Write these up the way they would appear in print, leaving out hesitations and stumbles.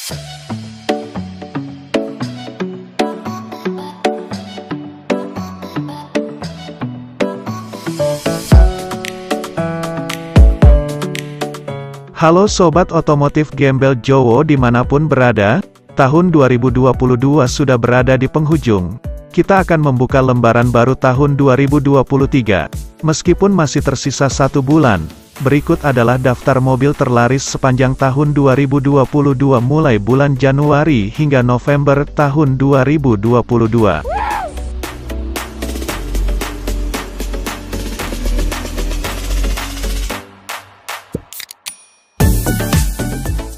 Halo Sobat Otomotif Gembel Jowo dimanapun berada, tahun 2022 sudah berada di penghujung. Kita akan membuka lembaran baru tahun 2023. Meskipun masih tersisa 1 bulan, berikut adalah daftar mobil terlaris sepanjang tahun 2022 mulai bulan Januari hingga November tahun 2022.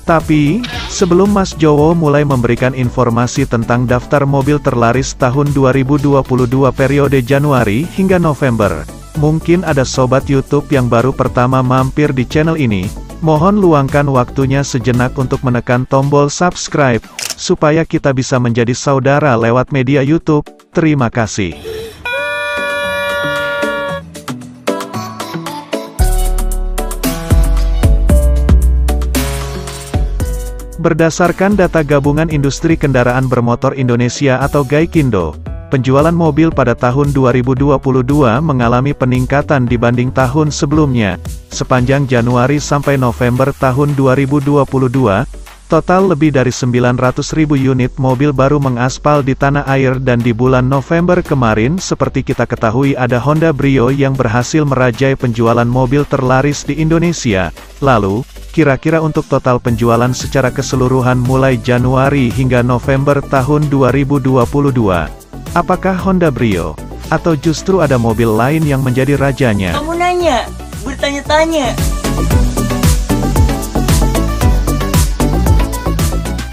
Tapi, sebelum Mas Jowo mulai memberikan informasi tentang daftar mobil terlaris tahun 2022 periode Januari hingga November, mungkin ada sobat YouTube yang baru pertama mampir di channel ini. Mohon luangkan waktunya sejenak untuk menekan tombol subscribe, supaya kita bisa menjadi saudara lewat media YouTube. Terima kasih. Berdasarkan data Gabungan Industri Kendaraan Bermotor Indonesia atau GAIKINDO, penjualan mobil pada tahun 2022 mengalami peningkatan dibanding tahun sebelumnya. Sepanjang Januari sampai November tahun 2022, total lebih dari 900.000 unit mobil baru mengaspal di tanah air, dan di bulan November kemarin seperti kita ketahui ada Honda Brio yang berhasil merajai penjualan mobil terlaris di Indonesia. Lalu, kira-kira untuk total penjualan secara keseluruhan mulai Januari hingga November tahun 2022, apakah Honda Brio? Atau justru ada mobil lain yang menjadi rajanya? Kamu nanya, bertanya-tanya.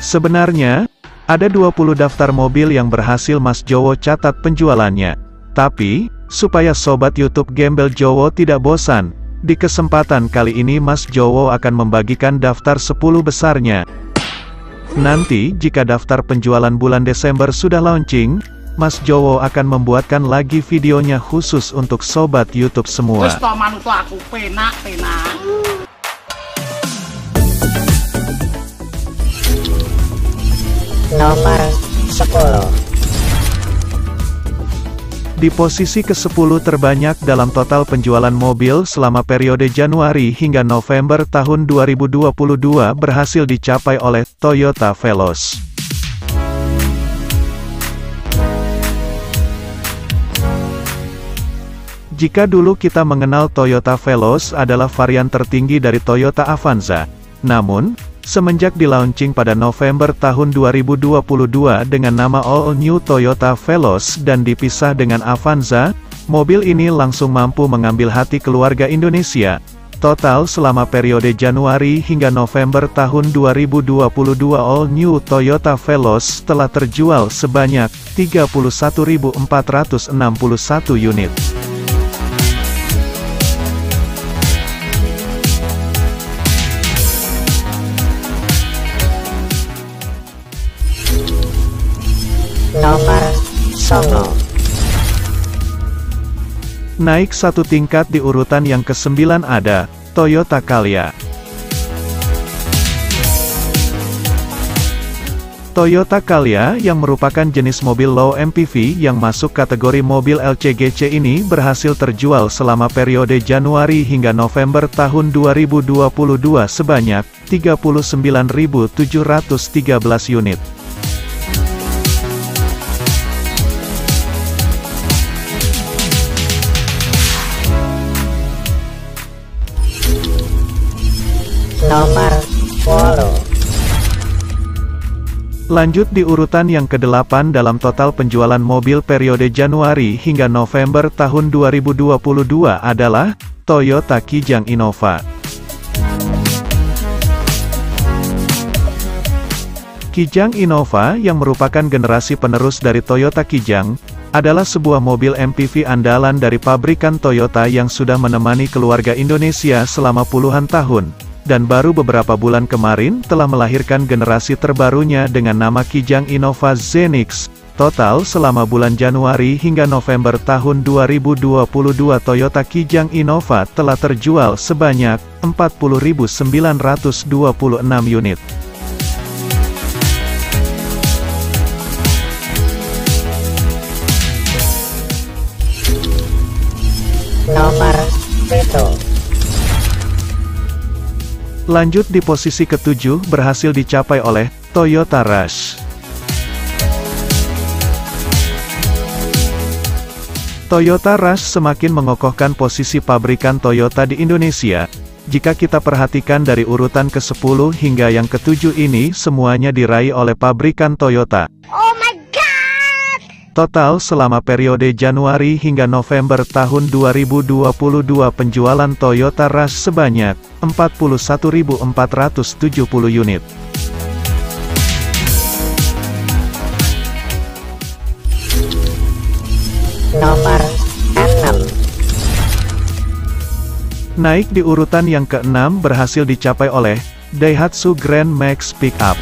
Sebenarnya, ada 20 daftar mobil yang berhasil Mas Jowo catat penjualannya. Tapi, supaya Sobat YouTube Gembel Jowo tidak bosan, di kesempatan kali ini Mas Jowo akan membagikan daftar 10 besarnya. Nanti, jika daftar penjualan bulan Desember sudah launching, Mas Jowo akan membuatkan lagi videonya khusus untuk Sobat YouTube semua. Nomor 10. Di posisi ke-10 terbanyak dalam total penjualan mobil selama periode Januari hingga November tahun 2022 berhasil dicapai oleh Toyota Veloz. Jika dulu kita mengenal Toyota Veloz adalah varian tertinggi dari Toyota Avanza, namun, semenjak di-launching pada November tahun 2022 dengan nama All New Toyota Veloz dan dipisah dengan Avanza, mobil ini langsung mampu mengambil hati keluarga Indonesia. Total selama periode Januari hingga November tahun 2022 All New Toyota Veloz telah terjual sebanyak 31.461 unit. Nomor 9. Naik 1 tingkat di urutan yang ke-9 ada Toyota Calya. Toyota Calya yang merupakan jenis mobil low MPV yang masuk kategori mobil LCGC ini berhasil terjual selama periode Januari hingga November tahun 2022 sebanyak 39.713 unit. Nomor 10. Lanjut di urutan yang ke-8 dalam total penjualan mobil periode Januari hingga November tahun 2022 adalah Toyota Kijang Innova. Kijang Innova yang merupakan generasi penerus dari Toyota Kijang, adalah sebuah mobil MPV andalan dari pabrikan Toyota yang sudah menemani keluarga Indonesia selama puluhan tahun. Dan baru beberapa bulan kemarin telah melahirkan generasi terbarunya dengan nama Kijang Innova Zenix. Total selama bulan Januari hingga November tahun 2022 Toyota Kijang Innova telah terjual sebanyak 40.926 unit. Nomor 7. Lanjut di posisi ke-7 berhasil dicapai oleh Toyota Rush. Toyota Rush semakin mengokohkan posisi pabrikan Toyota di Indonesia. Jika kita perhatikan dari urutan ke-10 hingga yang ke-7 ini semuanya diraih oleh pabrikan Toyota. Oh my god! Total selama periode Januari hingga November tahun 2022 penjualan Toyota Rush sebanyak 41.470 unit. Nomor 6. Naik di urutan yang ke-6 berhasil dicapai oleh Daihatsu Grand Max Pickup.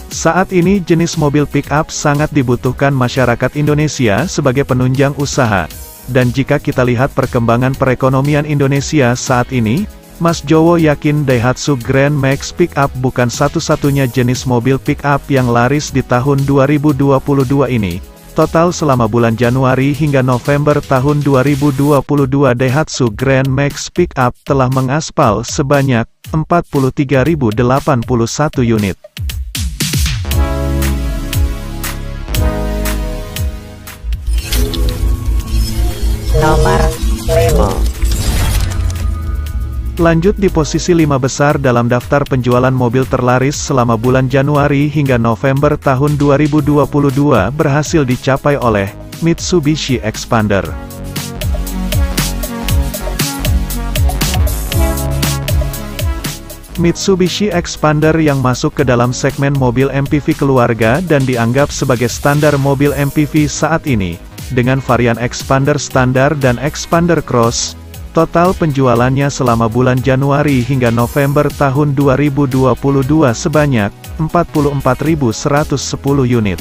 Saat ini jenis mobil pickup sangat dibutuhkan masyarakat Indonesia sebagai penunjang usaha. Dan jika kita lihat perkembangan perekonomian Indonesia saat ini, Mas Jowo yakin Daihatsu Grand Max Pickup bukan satu-satunya jenis mobil pickup yang laris di tahun 2022 ini. Total selama bulan Januari hingga November tahun 2022 Daihatsu Grand Max Pickup telah mengaspal sebanyak 43.081 unit. Nomor 5. Lanjut di posisi 5 besar dalam daftar penjualan mobil terlaris selama bulan Januari hingga November tahun 2022 berhasil dicapai oleh Mitsubishi Expander. Mitsubishi Expander yang masuk ke dalam segmen mobil MPV keluarga dan dianggap sebagai standar mobil MPV saat ini, dengan varian Expander standar dan Expander Cross. Total penjualannya selama bulan Januari hingga November tahun 2022 sebanyak 44.110 unit.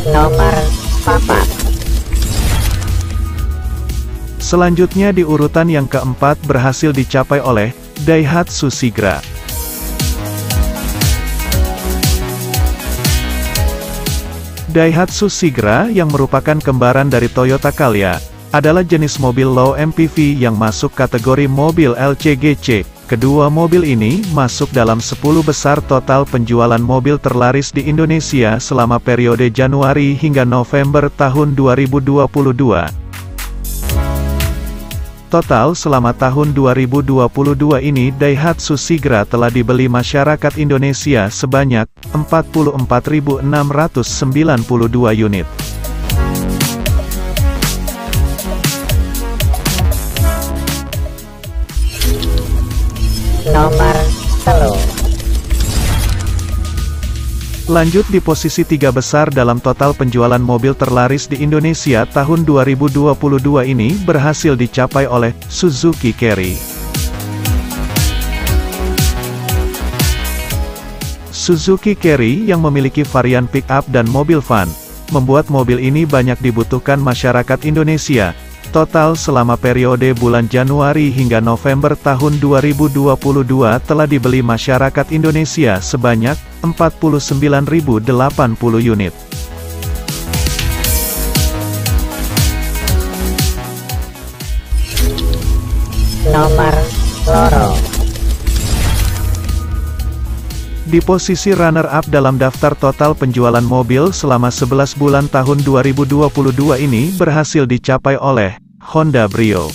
Nomor 4. Selanjutnya di urutan yang keempat berhasil dicapai oleh Daihatsu Sigra. Daihatsu Sigra yang merupakan kembaran dari Toyota Calya, adalah jenis mobil low MPV yang masuk kategori mobil LCGC. Kedua mobil ini masuk dalam 10 besar total penjualan mobil terlaris di Indonesia selama periode Januari hingga November tahun 2022. Total selama tahun 2022 ini Daihatsu Sigra telah dibeli masyarakat Indonesia sebanyak 44.692 unit. Nomor 3. Lanjut di posisi 3 besar dalam total penjualan mobil terlaris di Indonesia tahun 2022 ini berhasil dicapai oleh Suzuki Carry. Suzuki Carry yang memiliki varian pick-up dan mobil van, membuat mobil ini banyak dibutuhkan masyarakat Indonesia. Total selama periode bulan Januari hingga November tahun 2022 telah dibeli masyarakat Indonesia sebanyak 49.080 unit. Nomor 2. Di posisi runner-up dalam daftar total penjualan mobil selama 11 bulan tahun 2022 ini berhasil dicapai oleh Honda Brio.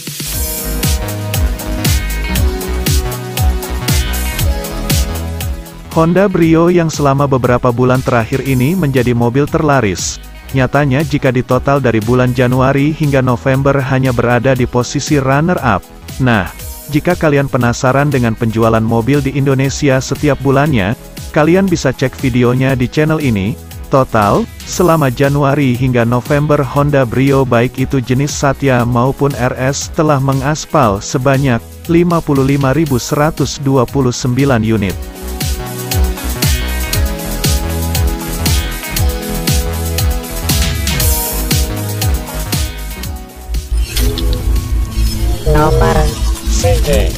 Honda Brio yang selama beberapa bulan terakhir ini menjadi mobil terlaris. Nyatanya jika ditotal dari bulan Januari hingga November hanya berada di posisi runner-up. Nah, jika kalian penasaran dengan penjualan mobil di Indonesia setiap bulannya, kalian bisa cek videonya di channel ini. Total, selama Januari hingga November Honda Brio baik itu jenis Satya maupun RS telah mengaspal sebanyak 55.129 unit. Nomor 3.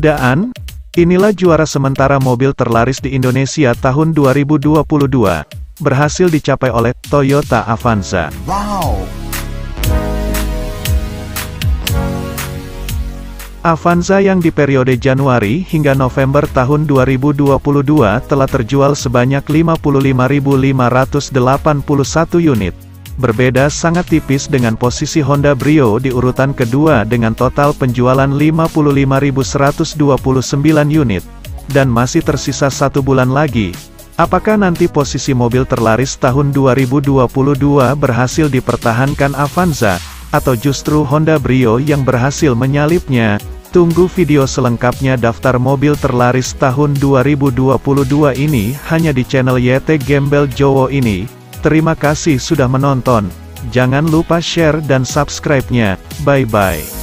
Dan, inilah juara sementara mobil terlaris di Indonesia tahun 2022, berhasil dicapai oleh Toyota Avanza. Wow. Avanza yang di periode Januari hingga November tahun 2022 telah terjual sebanyak 55.581 unit. Berbeda sangat tipis dengan posisi Honda Brio di urutan kedua dengan total penjualan 55.129 unit. Dan masih tersisa 1 bulan lagi. Apakah nanti posisi mobil terlaris tahun 2022 berhasil dipertahankan Avanza, atau justru Honda Brio yang berhasil menyalipnya? Tunggu video selengkapnya daftar mobil terlaris tahun 2022 ini hanya di channel YT Gembel Jowo ini. Terima kasih sudah menonton. Jangan lupa share dan subscribe-nya. Bye-bye.